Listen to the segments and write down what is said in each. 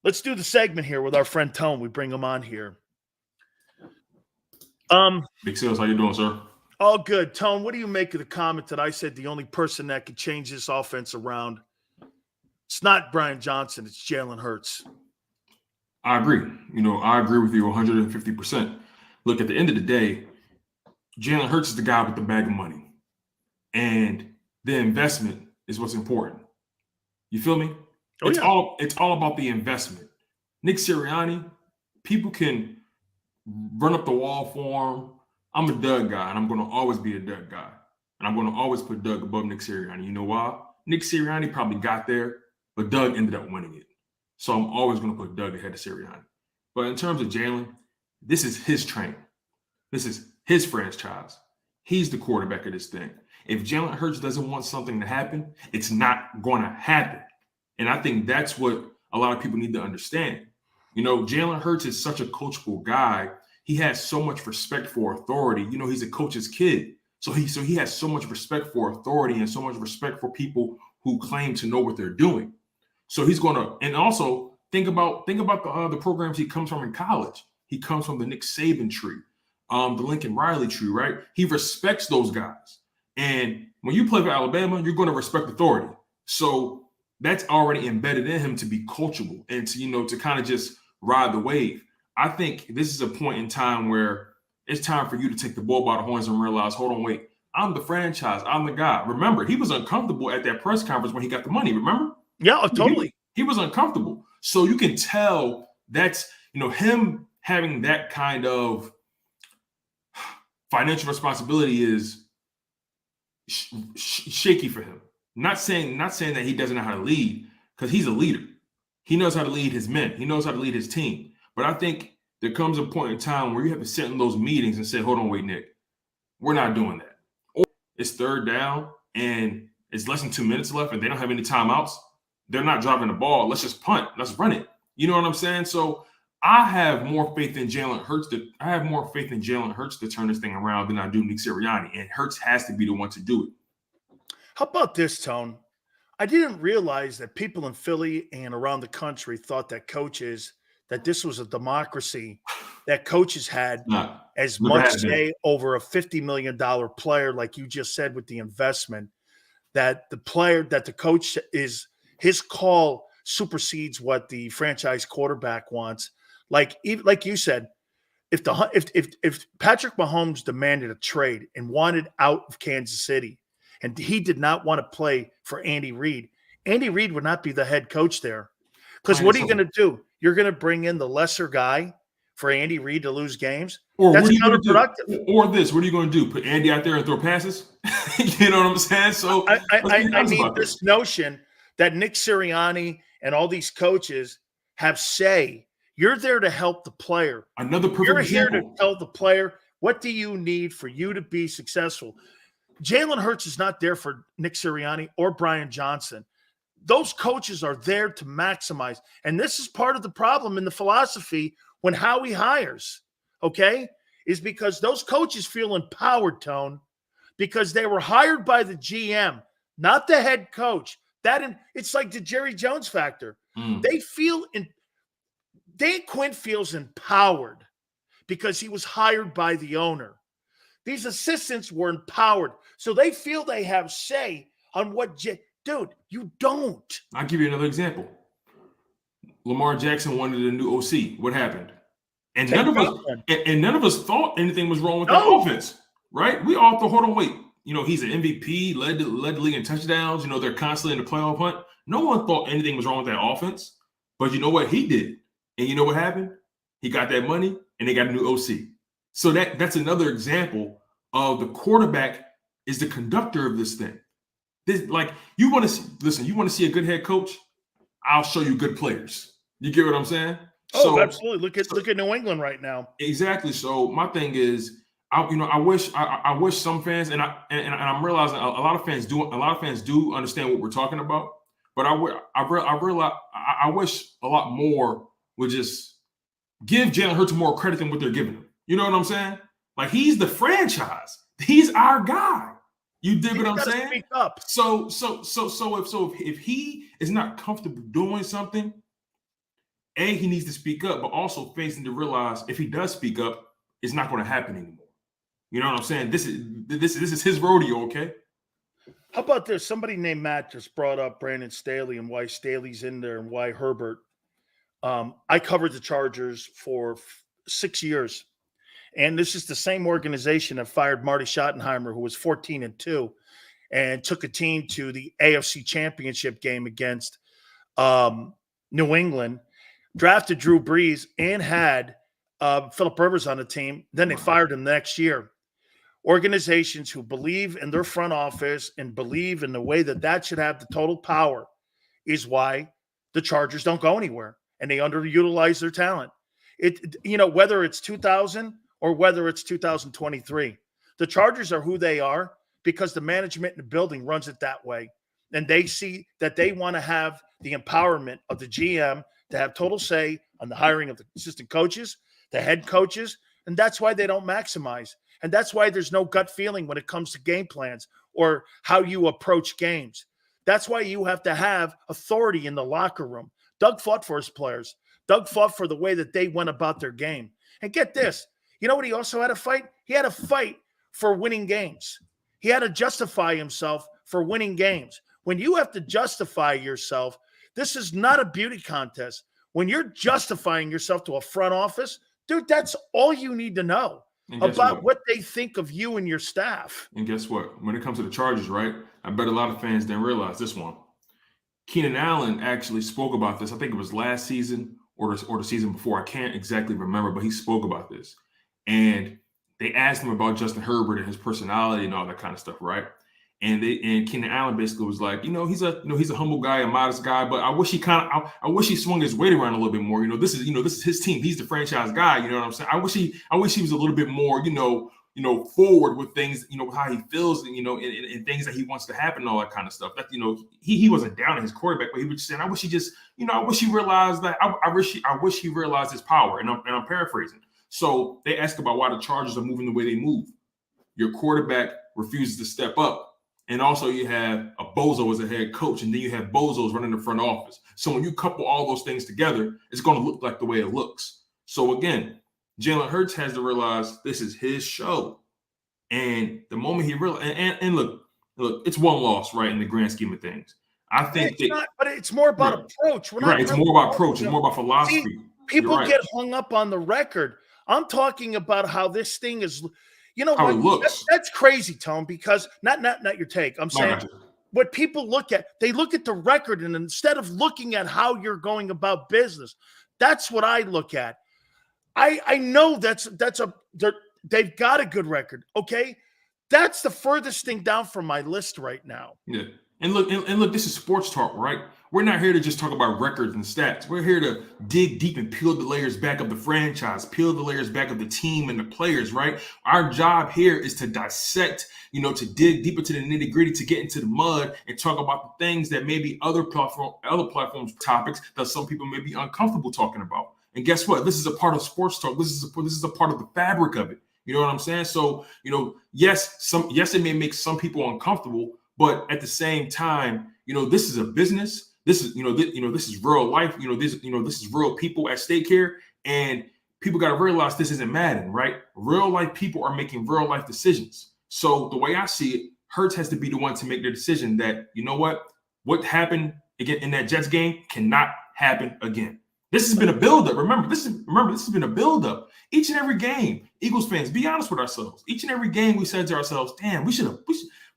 Let's do the segment here with our friend Tone. We bring him on here. Big Sales, how you doing, sir? All good. Tone, what do you make of the comment that I said the only person that could change this offense around, it's not Brian Johnson, it's Jalen Hurts? I agree. I agree with you 150%. Look, at the end of the day, Jalen Hurts is the guy with the bag of money. And the investment is what's important. You feel me? Oh, it's yeah. all about the investment. Nick Sirianni, people can run up the wall for him. I'm a Doug guy, and I'm going to always be a Doug guy. And I'm going to always put Doug above Nick Sirianni. You know why? Nick Sirianni probably got there, but Doug ended up winning it. So I'm always going to put Doug ahead of Sirianni. But in terms of Jalen, this is his train. This is his franchise. He's the quarterback of this thing. If Jalen Hurts doesn't want something to happen, it's not going to happen. And I think that's what a lot of people need to understand. Jalen Hurts is such a coachable guy. He has so much respect for authority. He's a coach's kid. So he has so much respect for authority and so much respect for people who claim to know what they're doing. So he's going to, and also think about the programs he comes from in college. He comes from the Nick Saban tree, the Lincoln Riley tree, right? He respects those guys. And when you play for Alabama, you're going to respect authority. So that's already embedded in him to be coachable and to kind of just ride the wave. I think this is a point in time where it's time for you to take the bull by the horns and realize, hold on, wait, I'm the franchise. I'm the guy. Remember, he was uncomfortable at that press conference when he got the money. Remember? Yeah, totally. He was uncomfortable. So you can tell that's, him having that kind of financial responsibility is shaky for him. Not saying that he doesn't know how to lead, because he's a leader. He knows how to lead his men. He knows how to lead his team. But I think there comes a point in time where you have to sit in those meetings and say, hold on, wait, Nick, we're not doing that. Or it's third down and it's less than 2 minutes left and they don't have any timeouts. They're not driving the ball. Let's just punt. Let's run it. You know what I'm saying? So I have more faith in Jalen Hurts to turn this thing around than I do Nick Sirianni. And Hurts has to be the one to do it. How about this, Tone? I didn't realize that people in Philly and around the country thought that this was a democracy, that coaches had as much say over a $50 million player, like you just said, with the investment, that the coach is, his call supersedes what the franchise quarterback wants. Like you said, if Patrick Mahomes demanded a trade and wanted out of Kansas City, and he did not want to play for Andy Reid would not be the head coach there. Because what are you going to do? You're going to bring in the lesser guy for Andy Reid to lose games? Or that's what are you going counterproductive. to do? Or this, what are you going to do? Put Andy out there and throw passes? You know what I'm saying? So I mean, this notion that Nick Sirianni and all these coaches have say. You're there to help the player. Another perfect You're example. here to tell the player, what do you need for you to be successful? Jalen Hurts is not there for Nick Sirianni or Brian Johnson. Those coaches are there to maximize. And this is part of the problem in the philosophy when Howie hires, okay, is because those coaches feel empowered, Tone, because they were hired by the GM, not the head coach. It's like the Jerry Jones factor. They feel Dan Quinn feels empowered because he was hired by the owner. These assistants were empowered. So they feel they have say on what dude, you don't. I'll give you another example. Lamar Jackson wanted a new OC. What happened? And none of us thought anything was wrong with that offense, right? We all thought, hold on, wait. He's an MVP, led the league in touchdowns. They're constantly in the playoff hunt. No one thought anything was wrong with that offense. But you know what? He did. And you know what happened? He got that money and they got a new OC. So that's another example of the quarterback is the conductor of this thing. You want to see a good head coach? I'll show you good players. You get what I'm saying? Oh, absolutely. Look at New England right now. Exactly. So my thing is, I wish some fans, and I'm realizing a lot of fans do understand what we're talking about. But I wish a lot more would just give Jalen Hurts more credit than what they're giving him. You know what I'm saying? Like, he's the franchise. He's our guy. You dig what I'm saying? Speak up. So if he is not comfortable doing something, he needs to speak up, but also fans need to realize if he does speak up, it's not going to happen anymore. You know what I'm saying? This is his rodeo, okay? How about this? Somebody named Matt just brought up Brandon Staley and why Staley's in there and why Herbert. I covered the Chargers for 6 years. And this is the same organization that fired Marty Schottenheimer, who was 14-2, and took a team to the AFC Championship game against New England, drafted Drew Brees, and had Phillip Rivers on the team. Then they fired him the next year. Organizations who believe in their front office and believe in the way that should have the total power is why the Chargers don't go anywhere, and they underutilize their talent. Whether it's 2000 or whether it's 2023, the Chargers are who they are because the management in the building runs it that way. And they see that they want to have the empowerment of the GM to have total say on the hiring of the assistant coaches, the head coaches, and that's why they don't maximize. And that's why there's no gut feeling when it comes to game plans or how you approach games. That's why you have to have authority in the locker room. Doug fought for his players. Doug fought for the way that they went about their game. And get this, you know what he also had to fight? He had to fight for winning games. He had to justify himself for winning games. When you have to justify yourself, this is not a beauty contest. When you're justifying yourself to a front office, dude, that's all you need to know about what they think of you and your staff. And guess what? When it comes to the Chargers, right? I bet a lot of fans didn't realize this one. Keenan Allen actually spoke about this. I think it was last season or the season before. I can't exactly remember, but he spoke about this. And they asked him about Justin Herbert and his personality and all that kind of stuff, right? And Keenan Allen basically was like, he's a humble guy, a modest guy, but I wish he swung his weight around a little bit more. This is his team. He's the franchise guy. You know what I'm saying? I wish he was a little bit more, forward with things, how he feels, and things that he wants to happen and all that kind of stuff. That, he wasn't down on his quarterback, but he was just saying, I wish he realized that. I wish he realized his power. And I'm paraphrasing. So they ask about why the Chargers are moving the way they move. Your quarterback refuses to step up. And also you have a bozo as a head coach, and then you have bozos running the front office. So when you couple all those things together, it's going to look like the way it looks. So again, Jalen Hurts has to realize this is his show. And the moment he realizes, and look, it's one loss, right, in the grand scheme of things. I think but it's more about approach. It's more about approach. It's more about philosophy. See, people get hung up on the record. I'm talking about how this thing is. How it looks. That's crazy, Tone, because not your take. I'm saying what people look at, they look at the record, and instead of looking at how you're going about business, that's what I look at. I know they've got a good record. Okay. That's the furthest thing down from my list right now. Yeah. And look, this is sports talk, right? We're not here to just talk about records and stats. We're here to dig deep and peel the layers back of the franchise, peel the layers back of the team and the players, right? Our job here is to dissect, to dig deeper to the nitty gritty, to get into the mud and talk about the things that maybe other platforms topics that some people may be uncomfortable talking about. And guess what? This is a part of sports talk. This is a part of the fabric of it. You know what I'm saying? So, yes, it may make some people uncomfortable, but at the same time, this is a business. This is, this is real life. This is real people at stake here, and people got to realize this isn't Madden, right? Real life people are making real life decisions. So the way I see it, Hurts has to be the one to make the decision that, what happened again in that Jets game cannot happen again. This has been a buildup. Remember, this has been a buildup. Each and every game, Eagles fans, be honest with ourselves. Each and every game, we said to ourselves, "Damn, we shouldn't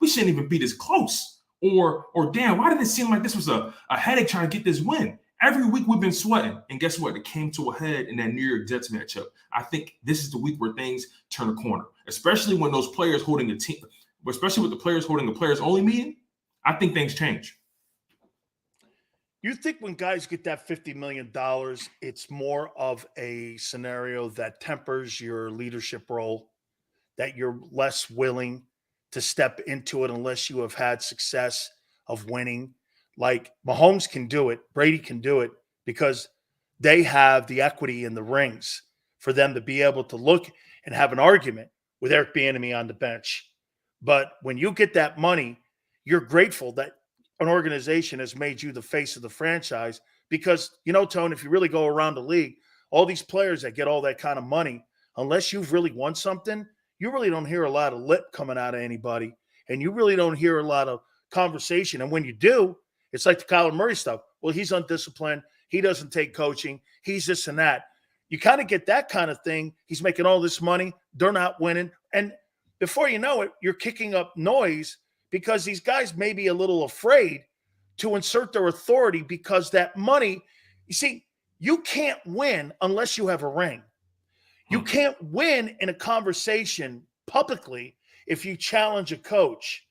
even be this close." Or damn, why did it seem like this was a headache trying to get this win? Every week we've been sweating. And guess what? It came to a head in that New York Jets matchup. I think this is the week where things turn a corner, especially when those players holding the team, especially with the players holding the players only meeting. I think things change. You think when guys get that $50 million, it's more of a scenario that tempers your leadership role, that you're less willing to step into it unless you have had success of winning? Like Mahomes can do it, Brady can do it because they have the equity in the rings for them to be able to look and have an argument with Eric Bieniemy on the bench. But when you get that money, you're grateful that an organization has made you the face of the franchise Because, Tone, if you really go around the league, all these players that get all that kind of money, unless you've really won something, you really don't hear a lot of lip coming out of anybody. And you really don't hear a lot of conversation. And when you do, it's like the Kyler Murray stuff. Well, he's undisciplined. He doesn't take coaching. He's this and that. You kind of get that kind of thing. He's making all this money. They're not winning. And before you know it, you're kicking up noise because these guys may be a little afraid to insert their authority because that money, you see, you can't win unless you have a ring. You can't win in a conversation publicly if you challenge a coach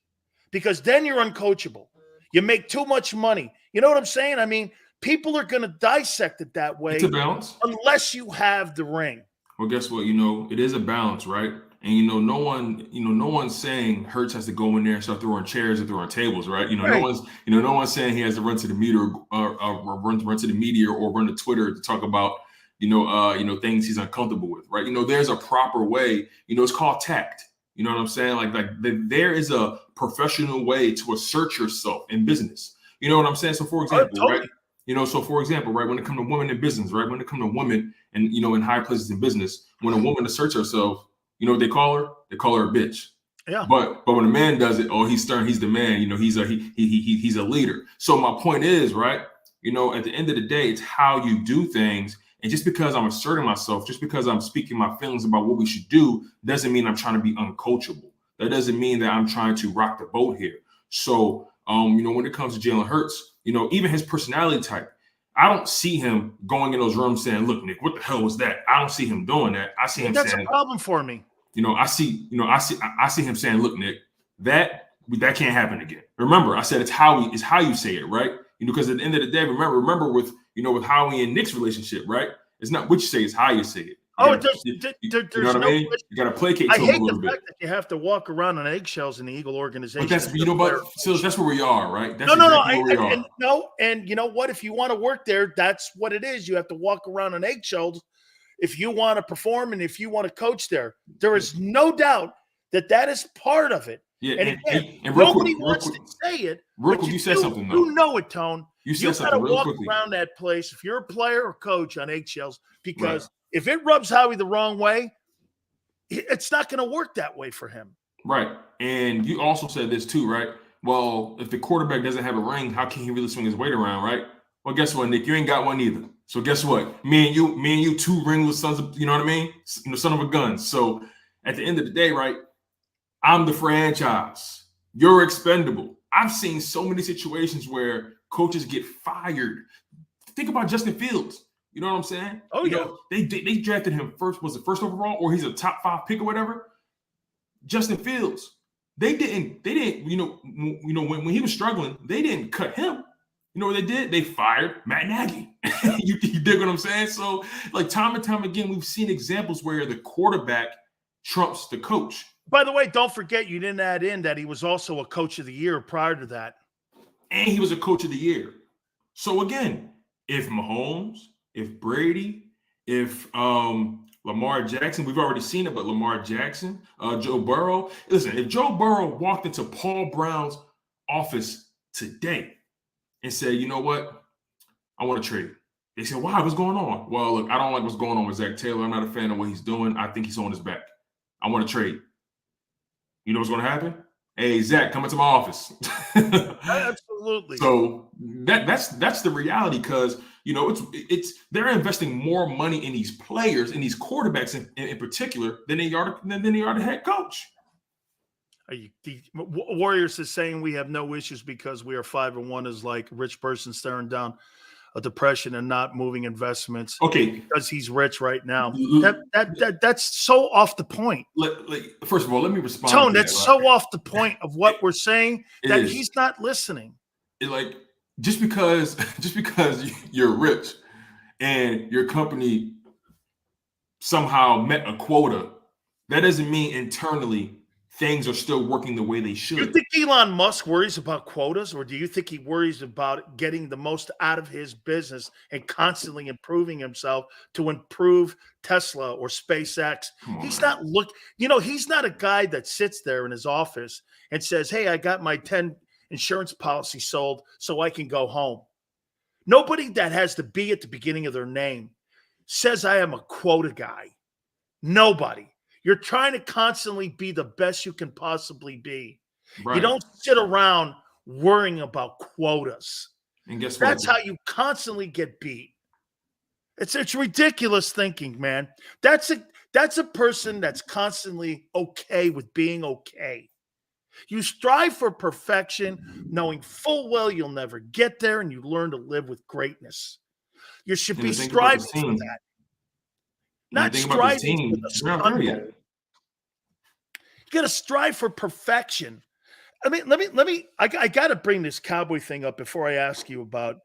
because then you're uncoachable. You make too much money. You know what I'm saying? I mean, people are going to dissect it that way. It's a balance. Unless you have the ring. Well, guess what? It is a balance, right? And no one's saying Hurts has to go in there and start throwing chairs and throwing tables, right? Right. No one's saying he has to run to the media or run to the media or run to Twitter to talk about things he's uncomfortable with, right? There's a proper way. It's called tact. You know what I'm saying? Like there is a professional way to assert yourself in business. You know what I'm saying? So for example, totally. right? When it comes to women in business, right? When it comes to women and in high places in business, when a woman asserts herself, you know what they call her? They call her a bitch. Yeah. But when a man does it, he's stern, he's the man. He's a leader. So my point is, right? At the end of the day, it's how you do things. And just because I'm asserting myself, just because I'm speaking my feelings about what we should do, doesn't mean I'm trying to be uncoachable. That doesn't mean that I'm trying to rock the boat here. So, when it comes to Jalen Hurts, even his personality type, I don't see him going in those rooms saying, "Look, Nick, what the hell was that?" I don't see him doing that. I see him that's saying, a problem for me. I see him saying, "Look, Nick, that can't happen again." Remember, I said it's how you say it, right? Because at the end of the day, remember with Howie and Nick's relationship, right? It's not what you say, it's how you say it. There's what I mean? You got to placate to him a little bit. I hate the fact that you have to walk around on eggshells in the Eagle organization. But that's where we are, right? That's No. And you know what? If you want to work there, that's what it is. You have to walk around on eggshells if you want to perform and if you want to coach there. There is no doubt that is part of it. Yeah, and again, nobody wants to say it. Real quick, you said something, though. You know it, Tone. You said something real quickly. You got to walk around that place if you're a player or coach on eggshells because if it rubs Howie the wrong way, it's not going to work that way for him. Right. And you also said this too, right? Well, if the quarterback doesn't have a ring, how can he really swing his weight around, right? Well, guess what, Nick? You ain't got one either. So guess what? Me and you, two ringless sons of, you know what I mean? Son of a gun. So at the end of the day, right? I'm the franchise. You're expendable. I've seen so many situations where coaches get fired. Think about Justin Fields. You know what I'm saying? Oh, yeah. They drafted him first. Was it first overall, or he's a top 5 pick or whatever? Justin Fields. They didn't. When he was struggling, they didn't cut him. You know what they did? They fired Matt Nagy. you dig what I'm saying? So, like time and time again, we've seen examples where the quarterback trumps the coach. By the way, don't forget you didn't add in that he was also a coach of the year prior to that. And he was a coach of the year. So again, if Mahomes, if Brady, if Lamar Jackson, we've already seen it, but Lamar Jackson, Joe Burrow. Listen, if Joe Burrow walked into Paul Brown's office today and said, you know what, I want to trade. They said, why? What's going on? Well, look, I don't like what's going on with Zach Taylor. I'm not a fan of what he's doing. I think he's on his back. I want to trade. You know what's going to happen? Hey, Zach, come into my office. Absolutely. So that's the reality because, it's they're investing more money in these players, in these quarterbacks in particular than they are the head coach. The Warriors is saying we have no issues because we are 5-1 is like a rich person staring down a depression and not moving investments. Okay, because he's rich right now. That's so off the point. First of all, let me respond. Tone, that's so off the point of what we're saying that he's not listening. Just because you're rich and your company somehow met a quota, that doesn't mean internally things are still working the way they should. Do you think Elon Musk worries about quotas, or do you think he worries about getting the most out of his business and constantly improving himself to improve Tesla or SpaceX? He's not he's not a guy that sits there in his office and says, hey, I got my 10 insurance policy sold so I can go home. Nobody that has the B at the beginning of their name says I am a quota guy. Nobody. You're trying to constantly be the best you can possibly be. Right. You don't sit around worrying about quotas. And guess what? That's how you constantly get beat. It's ridiculous thinking, man. That's a person that's constantly okay with being okay. You strive for perfection, knowing full well you'll never get there, and you learn to live with greatness. You should be striving for that. Not striving for the sun. You got to strive for perfection. I mean, I got to bring this Cowboy thing up before I ask you about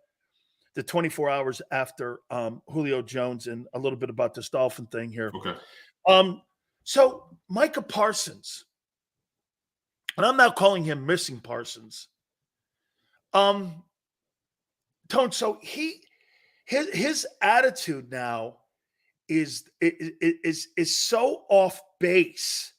the 24 hours after Julio Jones and a little bit about this Dolphin thing here. Okay. So Micah Parsons, and I'm now calling him Missing Parsons. Tone, so his attitude now is so off base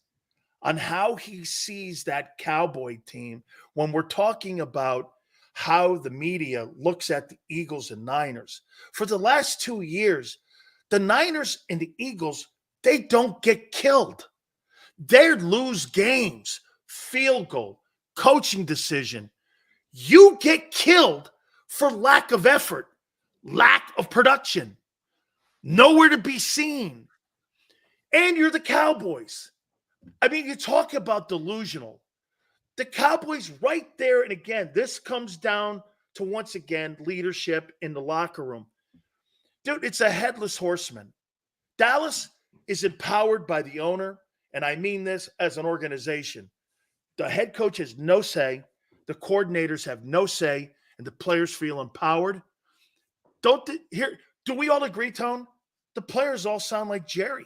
on how he sees that Cowboy team when we're talking about how the media looks at the Eagles and Niners. For the last 2 years, the Niners and the Eagles, they don't get killed. They lose games, field goal, coaching decision. You get killed for lack of effort, lack of production, nowhere to be seen. And you're the Cowboys. I mean, you talk about delusional. The Cowboys right there, and again, this comes down to, once again, leadership in the locker room. Dude, it's a headless horseman. Dallas is empowered by the owner, and I mean this as an organization. The head coach has no say. The coordinators have no say, and the players feel empowered. Do we all agree, Tone? The players all sound like Jerry.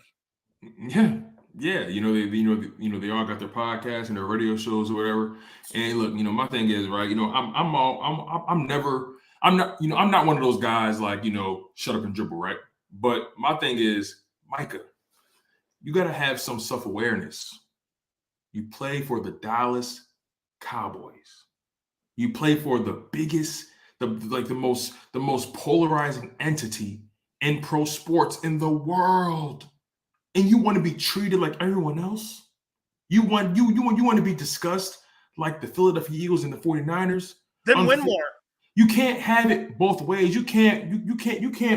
Yeah. Yeah, they all got their podcasts and their radio shows or whatever. And look, my thing is, right, I'm not one of those guys like, shut up and dribble, right? But my thing is, Micah, you got to have some self-awareness. You play for the Dallas Cowboys. You play for the biggest, the most polarizing entity in pro sports in the world. And you want to be treated like everyone else? You want to be discussed like the Philadelphia Eagles and the 49ers? Then win more. You can't have it both ways. You can't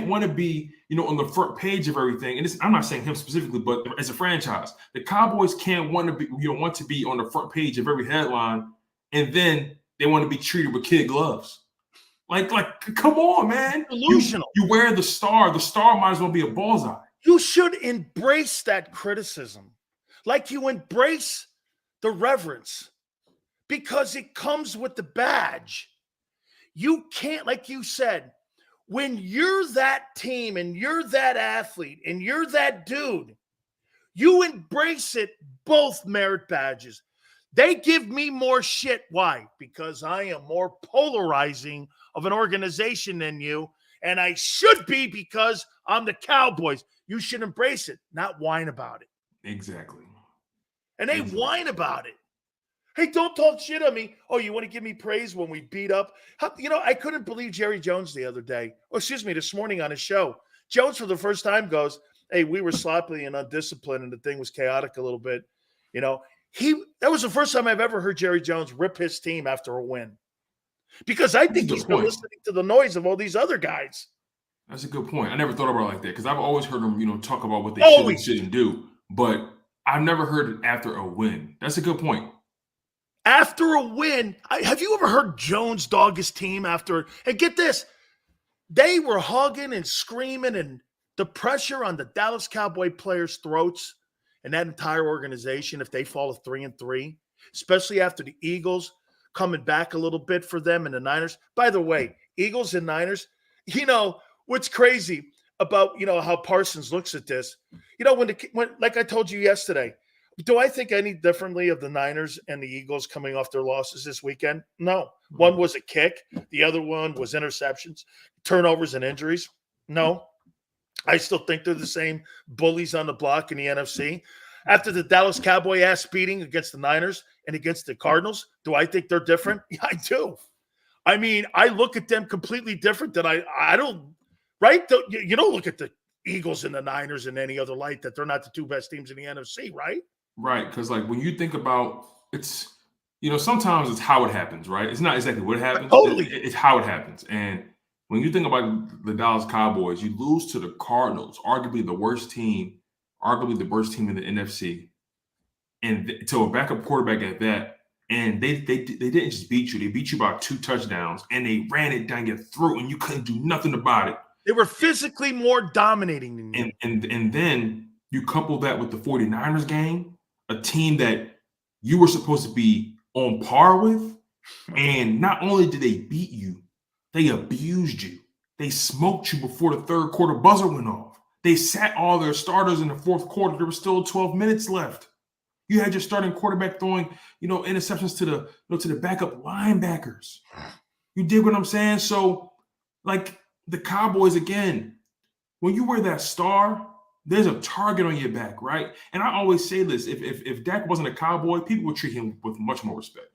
want to be, on the front page of everything. And I'm not saying him specifically, but as a franchise, the Cowboys can't want to be on the front page of every headline, and then they want to be treated with kid gloves. Like, come on, man. Delusional. You wear the star. The star might as well be a bullseye. You should embrace that criticism like you embrace the reverence, because it comes with the badge. You can't, like you said, when you're that team and you're that athlete and you're that dude, you embrace it, both merit badges. They give me more shit. Why? Because I am more polarizing of an organization than you, and I should be because I'm the Cowboys. You should embrace it, not whine about it. Exactly. And they whine about it. Hey, don't talk shit on me. Oh, you want to give me praise when we beat up? I couldn't believe Jerry Jones the other day. This morning on his show. Jones, for the first time, goes, hey, we were sloppy and undisciplined, and the thing was chaotic a little bit. That was the first time I've ever heard Jerry Jones rip his team after a win. Because I think he's been listening to the noise of all these other guys. That's a good point. I never thought about it like that, because I've always heard them, talk about what they shouldn't do. But I've never heard it after a win. That's a good point. After a win, have you ever heard Jones dog his team after? And get this, they were hugging and screaming, and the pressure on the Dallas Cowboy players' throats and that entire organization, if they fall to 3-3, especially after the Eagles coming back a little bit for them and the Niners. By the way, Eagles and Niners, what's crazy about, how Parsons looks at this, when like I told you yesterday, do I think any differently of the Niners and the Eagles coming off their losses this weekend? No. One was a kick. The other one was interceptions, turnovers, and injuries. No. I still think they're the same bullies on the block in the NFC. After the Dallas Cowboy ass beating against the Niners and against the Cardinals, do I think they're different? Yeah, I do. I mean, I look at them completely different than I don't, right? You don't look at the Eagles and the Niners in any other light that they're not the two best teams in the NFC, right? Right. Because like when you think about it's, sometimes it's how it happens, right? It's not exactly what happens. Totally. It's how it happens. And when you think about the Dallas Cowboys, you lose to the Cardinals, arguably the worst team in the NFC, and to a backup quarterback at that. And they didn't just beat you; they beat you by 2 touchdowns, and they ran it down your throat, and you couldn't do nothing about it. They were physically more dominating than you. And then you couple that with the 49ers game, a team that you were supposed to be on par with, and not only did they beat you, they abused you. They smoked you before the third quarter buzzer went off. They sat all their starters in the fourth quarter. There were still 12 minutes left. You had your starting quarterback throwing, interceptions to the backup linebackers. You dig what I'm saying? So, like the Cowboys again, when you wear that star, there's a target on your back, right? And I always say this: if Dak wasn't a Cowboy, people would treat him with much more respect.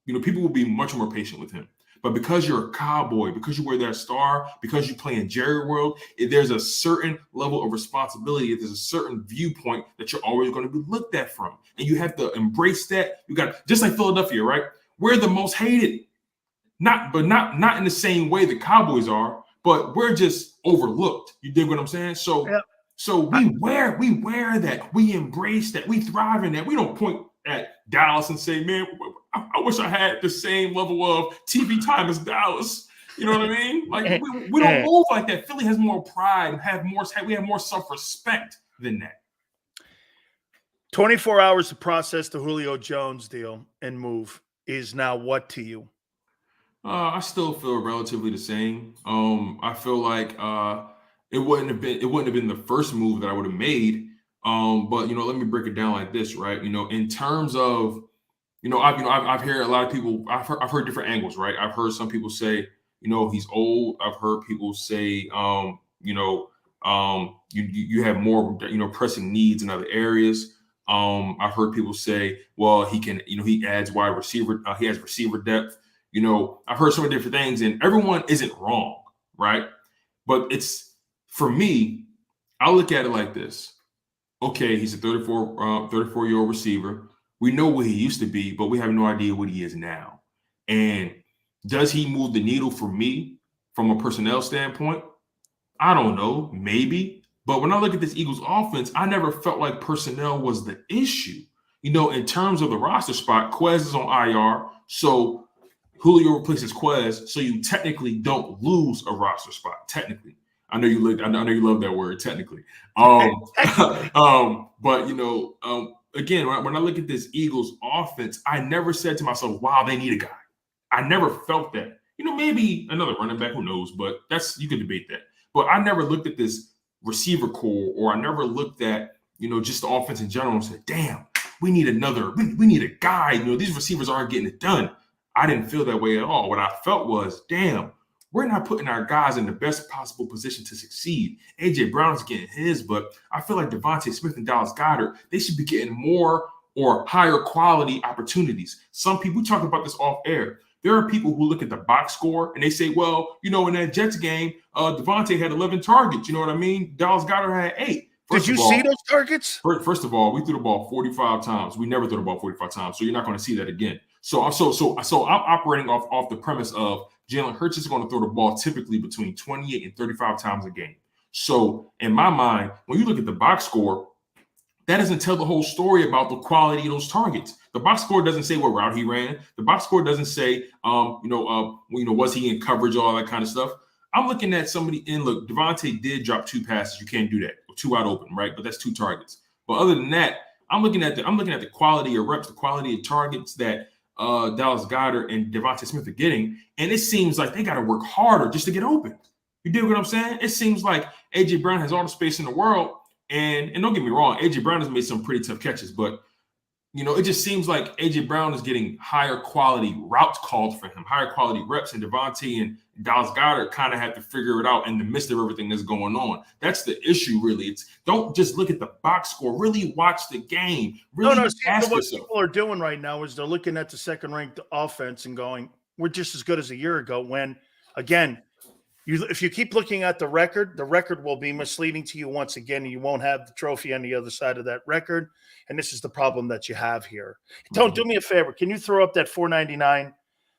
People would be much more patient with him. But because you're a Cowboy, because you wear that star, because you play in Jerry World, there's a certain level of responsibility. There's a certain viewpoint that you're always going to be looked at from. And you have to embrace that. You got, just like Philadelphia, right? We're the most hated. Not in the same way the Cowboys are, but we're just overlooked. You dig what I'm saying? So, yeah. So we wear that. We embrace that. We thrive in that. We don't point at Dallas and say, man, I wish I had the same level of TV time as Dallas. You know what I mean? Like we don't move like that. Philly has more pride, we have more self-respect than that. 24 hours to process the Julio Jones deal and move is now what to you? I still feel relatively the same. I feel like it wouldn't have been the first move that I would have made. But let me break it down like this, right? In terms of, I've heard a lot of people. I've heard different angles, right? I've heard some people say, he's old. I've heard people say, you have more, pressing needs in other areas. I've heard people say, well, he can, he adds wide receiver. He has receiver depth. I've heard so many different things, and everyone isn't wrong, right? But for me, I look at it like this. Okay, he's a 34-year-old receiver. We know what he used to be, but we have no idea what he is now. And does he move the needle for me from a personnel standpoint? I don't know, maybe. But when I look at this Eagles offense, I never felt like personnel was the issue. In terms of the roster spot, Quez is on IR, so Julio replaces Quez, so you technically don't lose a roster spot, technically. I know you love that word, technically. But again, when I look at this Eagles offense, I never said to myself, "Wow, they need a guy." I never felt that. Maybe another running back, who knows? But you can debate that. But I never looked at this receiver core, or I never looked at just the offense in general and said, "Damn, we need we need a guy." These receivers aren't getting it done. I didn't feel that way at all. What I felt was, damn, we're not putting our guys in the best possible position to succeed. A.J. Brown's getting his, but I feel like Devontae Smith and Dallas Goedert, they should be getting more or higher quality opportunities. Some people, we talk about this off air. There are people who look at the box score and they say, well, in that Jets game, Devontae had 11 targets. You know what I mean? Dallas Goedert had 8. Did you see those targets? First of all, we threw the ball 45 times. We never threw the ball 45 times, so you're not going to see that again. So I'm operating off the premise of Jalen Hurts is going to throw the ball typically between 28 and 35 times a game. So in my mind, when you look at the box score, that doesn't tell the whole story about the quality of those targets. The box score doesn't say what route he ran. The box score doesn't say, was he in coverage, all that kind of stuff. I'm looking at somebody and look, Devontae did drop 2 passes. You can't do that. 2 out open, right? But that's 2 targets. But other than that, I'm looking at the quality of reps, the quality of targets that Dallas Goedert and Devontae Smith are getting, and it seems like they got to work harder just to get open. You dig what I'm saying? It seems like A.J. Brown has all the space in the world, and don't get me wrong, A.J. Brown has made some pretty tough catches, but it just seems like A.J. Brown is getting higher quality routes called for him, higher quality reps, and Devontae and Dallas Goedert kind of have to figure it out in the midst of everything that's going on. That's the issue, really. It's don't just look at the box score. Really watch the game. Really ask yourself. What people are doing right now is they're looking at the second-ranked offense and going, we're just as good as a year ago. When, again, if you keep looking at the record will be misleading to you once again, and you won't have the trophy on the other side of that record. And this is the problem that you have here. Don't do me a favor. Can you throw up that $4.99,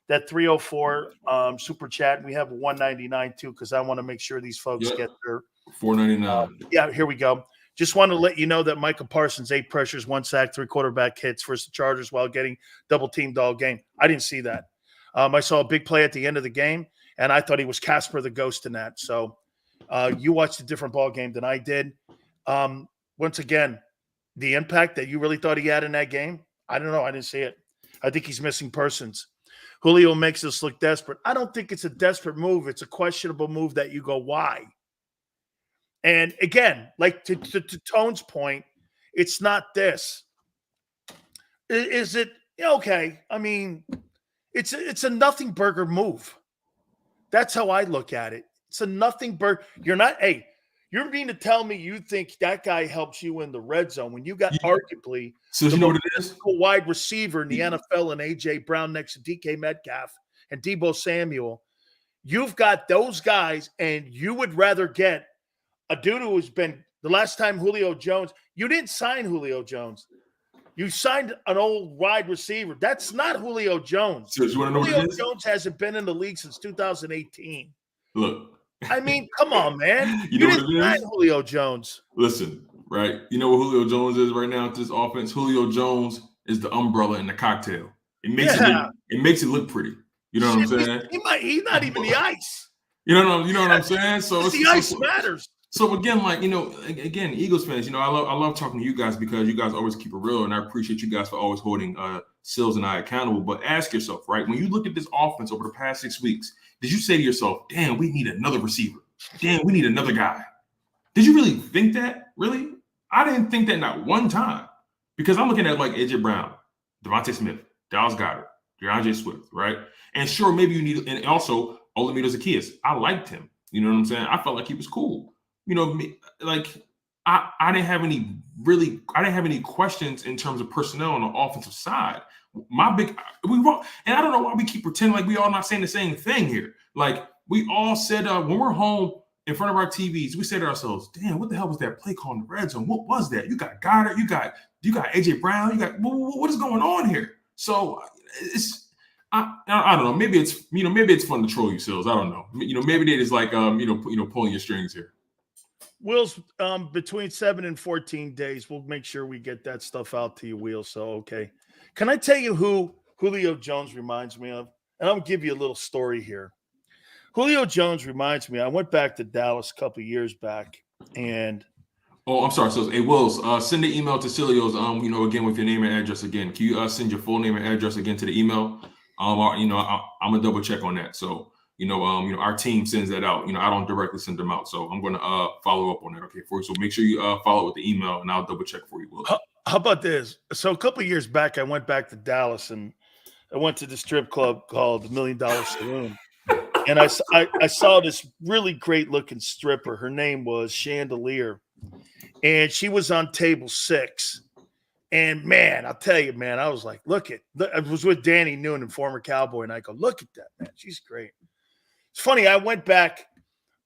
that 304 super chat? We have a $1.99 too, because I want to make sure these folks get their $4.99. Yeah, here we go. Just want to let you know that Micah Parsons, 8 pressures, 1 sack, 3 quarterback hits versus the Chargers while getting double teamed all game. I didn't see that. I saw a big play at the end of the game, and I thought he was Casper the Ghost in that. So you watched a different ball game than I did. Once again, the impact that you really thought he had in that game, I don't know. I didn't see it. I think he's missing persons. Julio makes us look desperate. I don't think it's a desperate move. It's a questionable move that you go, why? And again, like to Tone's point, it's not this. Is it okay? I mean, it's a nothing burger move. That's how I look at it. It's a nothing burger. You're mean to tell me you think that guy helps you in the red zone when you got arguably the most physical wide receiver in the NFL and A.J. Brown next to DK Metcalf and Deebo Samuel. You've got those guys, and you would rather get a dude who has been the last time Julio Jones. You didn't sign Julio Jones. You signed an old wide receiver. That's not Julio Jones. So you want to know Julio Jones hasn't been in the league since 2018. Look. I mean, come on, man. You know what didn't sign Julio Jones. Listen, right? You know what Julio Jones is right now to this offense? Julio Jones is the umbrella in the cocktail. It makes it look pretty. You know what I'm saying? He's not even the ice. You know what I'm saying? So the ice matters. So again, again, Eagles fans, I love talking to you guys because you guys always keep it real, and I appreciate you guys for always holding Sills and I accountable. But ask yourself, right? When you look at this offense over the past 6 weeks, did you say to yourself, "Damn, we need another receiver. Damn, we need another guy"? Did you really think that? Really? I didn't think that not one time, because I'm looking at like AJ Brown, Devontae Smith, Dallas Goedert, DeAndre Swift, right? And sure, maybe you need, and also Olamide Zaccheaus. I liked him. You know what I'm saying? I felt like he was cool. I didn't have any questions in terms of personnel on the offensive side. And I don't know why we keep pretending like we all not saying the same thing here. Like we all said when we're home in front of our TVs, we say to ourselves, "Damn, what the hell was that play call in the red zone? What was that? You got Goddard, you got AJ Brown, what is going on here?" So I don't know. Maybe it's fun to troll you, Sills. I don't know. Maybe they just like pulling your strings here. Will's between 7 and 14 days. We'll make sure we get that stuff out to you, Will. So, okay. Can I tell you who Julio Jones reminds me of? And I'll give you a little story here. Julio Jones reminds me, I went back to Dallas a couple of years back, and I'm sorry. So, hey, Wills, send the email to Sileo's, again, with your name and address again. Can you send your full name and address again to the email? I'm going to double check on that. So, our team sends that out. I don't directly send them out. So I'm going to follow up on that, okay, for you. So make sure you follow with the email, and I'll double check for you, Will. How about this? So a couple of years back, I went back to Dallas, and I went to the strip club called the $1 Million Saloon. And I saw this really great-looking stripper. Her name was Chandelier, and she was on table 6. And, man, I'll tell you, man, I was like, I was with Danny Noonan, former Cowboy, and I go, look at that, man. She's great. It's funny, I went back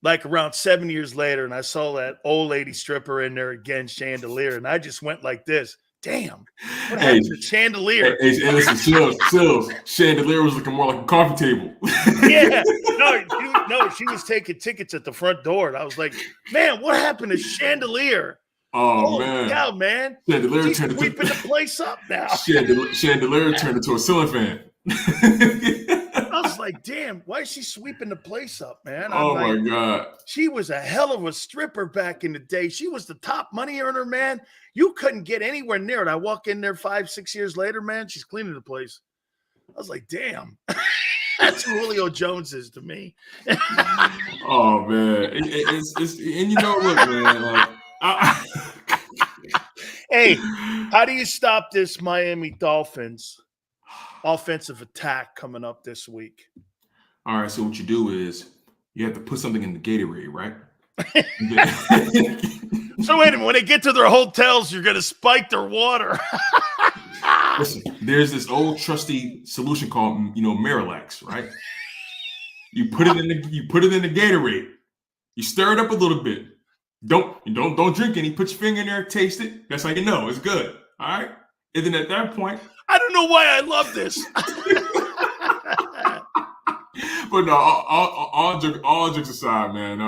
like around 7 years later, and I saw that old lady stripper in there again, Chandelier, and I just went like this. Damn, what happened to Chandelier? Hey, listen, Sills, Chandelier was looking more like a coffee table. Yeah, no, she was taking tickets at the front door, and I was like, man, what happened to Chandelier? Oh man. Yeah, man. Chandelier She's sweeping the place up now. Chandelier turned into a ceiling fan. I was like, damn, why is she sweeping the place up, man? My God. She was a hell of a stripper back in the day. She was the top money earner, man. You couldn't get anywhere near it. I walk in there 5-6 years later, man, she's cleaning the place. I was like, damn. That's who Julio Jones is to me. Oh, man. It's look, man, hey, how do you stop this Miami Dolphins offensive attack coming up this week? All right, so what you do is you have to put something in the Gatorade, right? So wait a minute, when they get to their hotels, you're going to spike their water. Listen, there's this old trusty solution called, Miralax, right? You put it in the Gatorade. You stir it up a little bit. Don't drink any. Put your finger in there, taste it. That's how you know it's good. All right. And then at that point, I don't know why I love this. But no, all jokes aside, man.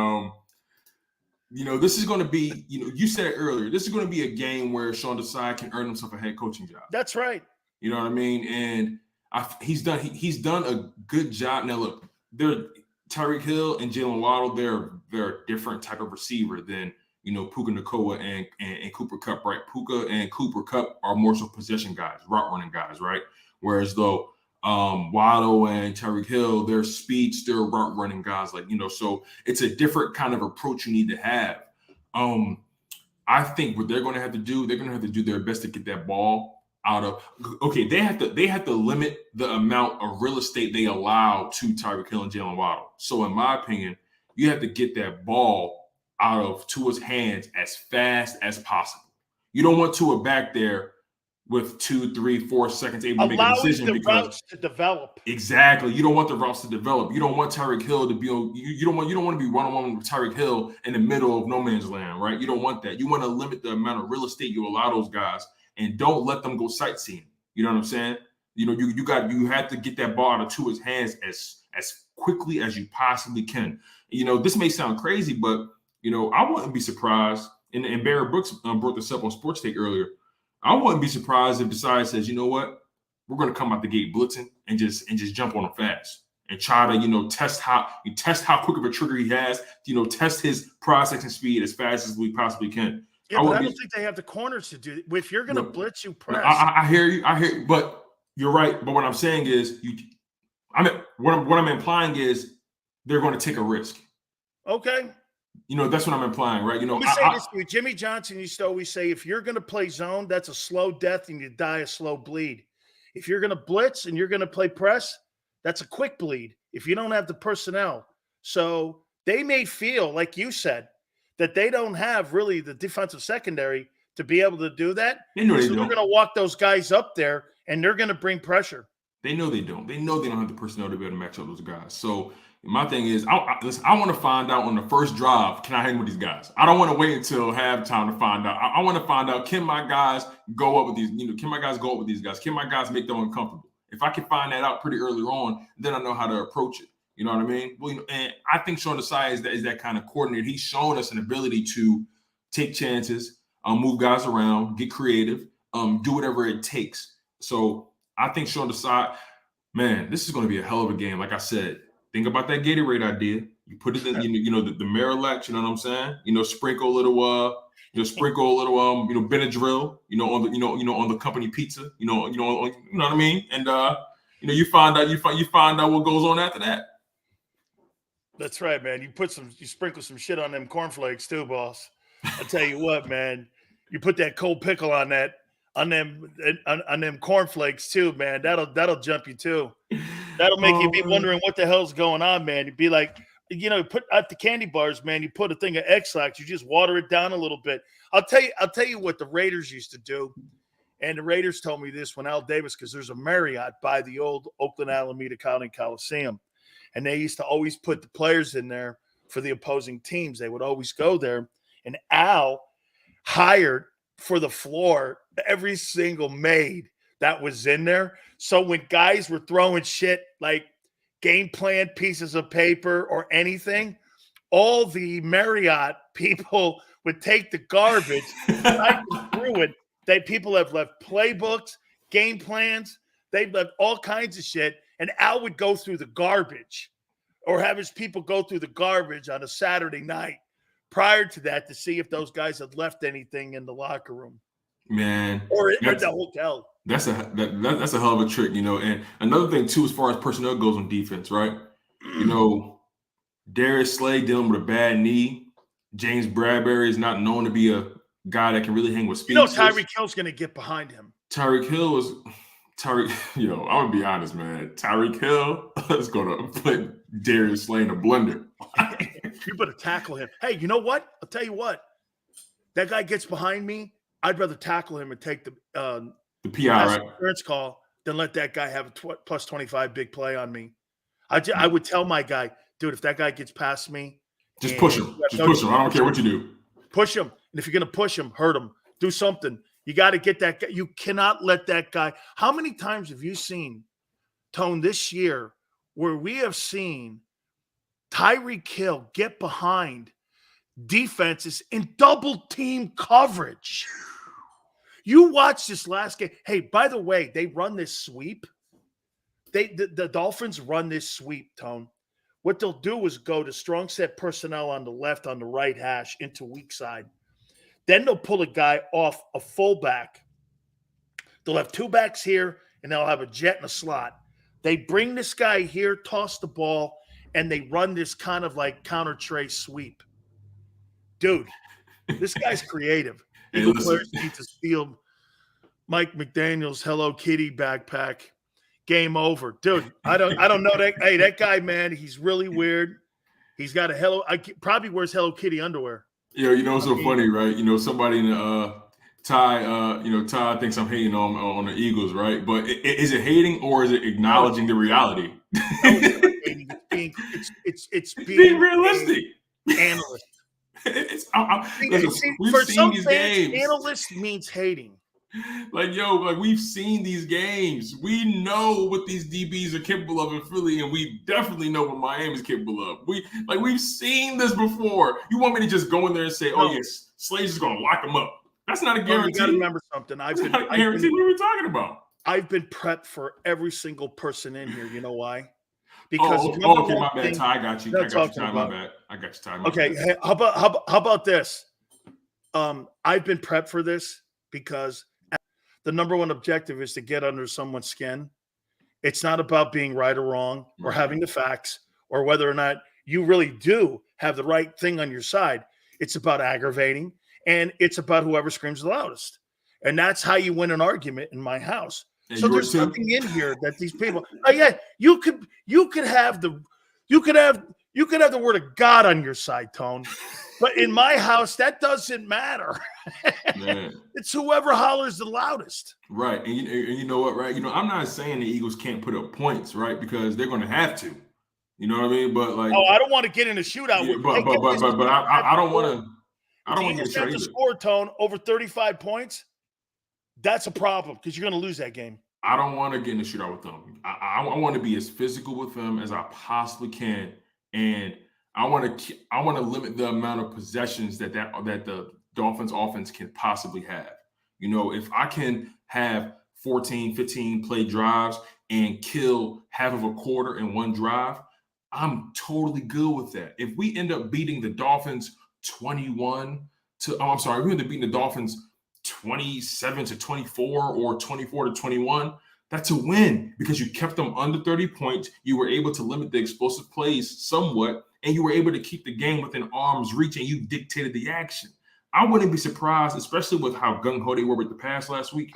This is going to be, you said it earlier. This is going to be a game where Sean Desai can earn himself a head coaching job. That's right. You know what I mean? And he's done a good job. Now look, Tyreek Hill and Jalen Waddle. They're a different type of receiver than Puka Nacua and Cooper Kupp, right? Puka and Cooper Kupp are more so possession guys, route running guys, right? Whereas though Waddle and Tyreek Hill, they're speedster route running guys, so it's a different kind of approach you need to have. I think what they're going to have to do, they're going to have to do their best to get that ball out of. Okay, they have to limit the amount of real estate they allow to Tyreek Hill and Jalen Waddle. So in my opinion, you have to get that ball out of Tua's hands as fast as possible. You don't want Tua back there with 2, 3, 4 seconds able to make a decision, the routes to develop. Exactly. You don't want the routes to develop. You don't want Tyreek Hill to be on. You don't want to be one-on-one with Tyreek Hill in the middle of no man's land, right? You don't want that. You want to limit the amount of real estate you allow those guys, and don't let them go sightseeing. You know what I'm saying? You have to get that ball out of Tua's hands as quickly as you possibly can. This may sound crazy, but I wouldn't be surprised. And Barry Brooks brought this up on Sports Take earlier. I wouldn't be surprised if Desai says, you know what, we're going to come out the gate blitzing and just jump on him fast and try to, test how quick of a trigger he has, test his processing speed as fast as we possibly can. Yeah, but I don't think they have the corners to do it. If you're going to blitz, you press. I hear you. But you're right. But what I'm saying is, what I'm implying is they're going to take a risk. Okay. That's what I'm implying, right? Let me say this to you. Jimmy Johnson used to always say, if you're going to play zone, that's a slow death and you die a slow bleed. If you're going to blitz and you're going to play press, that's a quick bleed if you don't have the personnel. So they may feel, like you said, that they don't have really the defensive secondary to be able to do that. They know they so don't. They're going to walk those guys up there and they're going to bring pressure. They know they don't. They know they don't have the personnel to be able to match up those guys. So my thing is, I want to find out on the first drive, can I hang with these guys? I don't want to wait until halftime to find out. I want to find out, can my guys go up with these? Can my guys go up with these guys? Can my guys make them uncomfortable? If I can find that out pretty early on, then I know how to approach it. You know what I mean? Well, and I think Sean Desai is that kind of coordinator. He's shown us an ability to take chances, move guys around, get creative, do whatever it takes. So I think Sean Desai, man, this is going to be a hell of a game. Like I said, think about that Gatorade idea. You put it in, the Miralax. You know what I'm saying? Sprinkle a little, Benadryl. On the company pizza. You know what I mean? And you find out what goes on after that. That's right, man. You sprinkle some shit on them cornflakes too, boss. I tell you what, man. You put that cold pickle on them cornflakes too, man. That'll jump you too. That'll make you be wondering what the hell's going on, man. You'd be like, put at the candy bars, man. You put a thing of X-Lax, you just water it down a little bit. I'll tell you what the Raiders used to do, and the Raiders told me this when Al Davis, because there's a Marriott by the old Oakland Alameda County Coliseum, and they used to always put the players in there for the opposing teams. They would always go there, and Al hired for the floor every single maid that was in there. So when guys were throwing shit like game plan pieces of paper or anything, all the Marriott people would take the garbage, through it. People have left playbooks, game plans. They've left all kinds of shit. And Al would go through the garbage or have his people go through the garbage on a Saturday night prior to that to see if those guys had left anything in the locker room. Man. Or at the hotel. That's a hell of a trick, And another thing too, as far as personnel goes on defense, right? Darius Slay dealing with a bad knee. James Bradbury is not known to be a guy that can really hang with speed. Tyreek Hill's going to get behind him. I'm gonna be honest, man. Tyreek Hill is gonna put Darius Slay in a blender. You better tackle him. Hey, you know what? I'll tell you what. That guy gets behind me. I'd rather tackle him and take the PI, right? Insurance call than let that guy have a plus 25 big play on me. I would tell my guy, dude, if that guy gets past me, just push him. Just push him. I don't care what you do. Push him. And if you're going to push him, hurt him. Do something. You got to get that guy. You cannot let that guy. How many times have you seen, Tone, this year where we have seen Tyreek Hill get behind defenses in double team coverage? You watch this last game. Hey, by the way, they run this sweep. The Dolphins run this sweep, Tone. What they'll do is go to strong set personnel on the left, on the right hash into weak side. Then they'll pull a guy off a fullback. They'll have two backs here, and they'll have a jet in a slot. They bring this guy here, toss the ball, and they run this kind of like counter tray sweep. Dude, this guy's creative. Eagle players need to steal Mike McDaniel's Hello Kitty backpack. Game over. Dude, I don't know that. Hey, that guy, man, he's really weird. He's got probably wears Hello Kitty underwear. Yeah, you know what's so funny, right? You know, somebody in the Ty thinks I'm hating on the Eagles, right? But is it hating or is it acknowledging the reality? It's being realistic. Analyst. We've seen these games. Analyst means hating. Like, we've seen these games. We know what these DBs are capable of in Philly, and we definitely know what Miami's capable of. We've seen this before. You want me to just go in there and say, "Oh yes, Slade's is going to lock them up"? That's not a guarantee. You got to remember something. That's not a guarantee. What are we talking about? I've been prepped for every single person in here. You know why? Because okay, my bad, Ty. I got you. I got you, Ty. My bad. I got you, Ty. Okay, hey, how about this? I've been prepped for this because the number one objective is to get under someone's skin. It's not about being right or wrong or having the facts or whether or not you really do have the right thing on your side. It's about aggravating, and it's about whoever screams the loudest. And that's how you win an argument in my house. And so there's something in here that these people. You could have the word of God on your side, Tone. But in my house, that doesn't matter. It's whoever hollers the loudest. Right. And you know what, right? I'm not saying the Eagles can't put up points, right? Because they're going to have to. You know what I mean? But I don't want to get in a shootout. Yeah, but I don't want to. I don't want to get the score, Tone, over 35 points. That's a problem because you're going to lose that game. I don't want to get in a shootout with them. I want to be as physical with them as I possibly can, and I want to limit the amount of possessions that the Dolphins offense can possibly have. If I can have 14, 15 play drives and kill half of a quarter in one drive, I'm totally good with that. If we end up beating the Dolphins 21 to, I'm sorry, we end up beating the Dolphins 27-24 or 24-21, that's a win because you kept them under 30 points. You were able to limit the explosive plays somewhat, and you were able to keep the game within arm's reach, and you dictated the action. I wouldn't be surprised, especially with how gung-ho they were with the pass last week.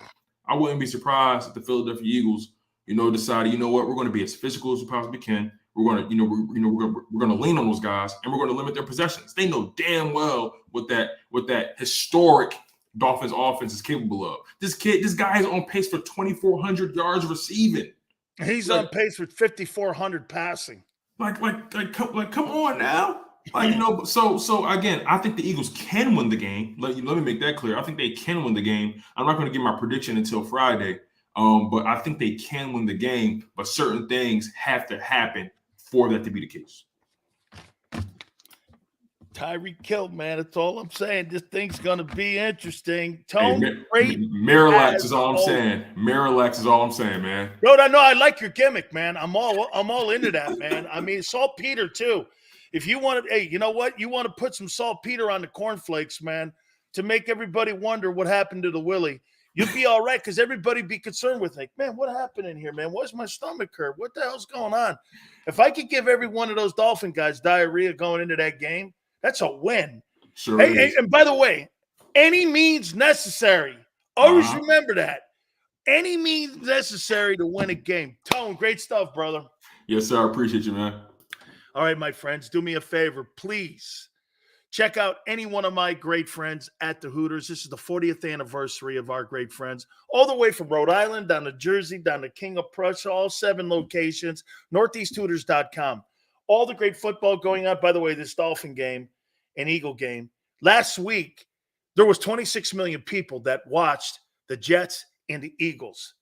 I wouldn't be surprised if the Philadelphia Eagles, decided, we're going to be as physical as we possibly can. We're going to, we're going to lean on those guys, and we're going to limit their possessions. They know damn well what that historic Dolphins offense is capable of. This guy is on pace for 2,400 yards receiving. He's on pace for 5,400 passing. Come on now. So again, I think the Eagles can win the game. Let me make that clear. I think they can win the game. I'm not going to give my prediction until Friday. But I think they can win the game, but certain things have to happen for that to be the case. Tyreek Hill, man. That's all I'm saying. This thing's going to be interesting. Tone, Miralax is all I'm saying. Miralax is all I'm saying, man. No, I like your gimmick, man. I'm all into that, man. I mean, saltpeter too. If you want to, hey, you know what? You want to put some saltpeter on the cornflakes, man, to make everybody wonder what happened to the Willie. You'll be all right because everybody be concerned with, like, man, what happened in here, man? What's my stomach hurt? What the hell's going on? If I could give every one of those Dolphin guys diarrhea going into that game, that's a win. Sure. Hey, and by the way, any means necessary. Always remember that. Any means necessary to win a game. Tone, great stuff, brother. Yes, sir. I appreciate you, man. All right, my friends, do me a favor, please. Check out any one of my great friends at the Hooters. This is the 40th anniversary of our great friends, all the way from Rhode Island, down to Jersey, down to King of Prussia, all 7 locations, northeasthooters.com. All the great football going on. By the way, this Dolphin game and Eagle game. Last week, there was 26 million people that watched the Jets and the Eagles.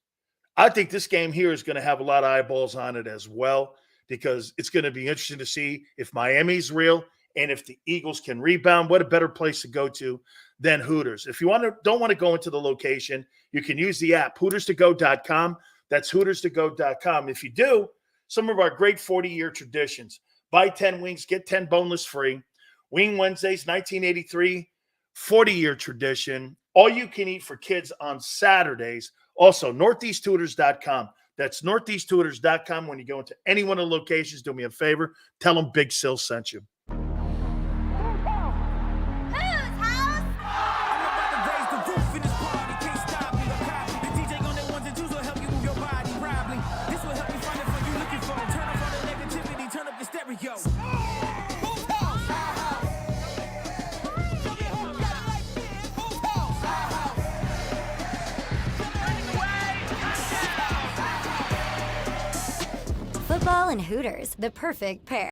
I think this game here is going to have a lot of eyeballs on it as well, because it's going to be interesting to see if Miami's real and if the Eagles can rebound. What a better place to go to than Hooters. If you don't want to go into the location, you can use the app, HootersToGo.com. That's HootersToGo.com. If you do, some of our great 40-year traditions. Buy 10 wings, get 10 boneless free. Wing Wednesdays, 1983, 40-year tradition. All you can eat for kids on Saturdays. Also, northeasthooters.com. That's northeasthooters.com. When you go into any one of the locations, do me a favor, tell them Big Sil sent you. Football and Hooters, the perfect pair.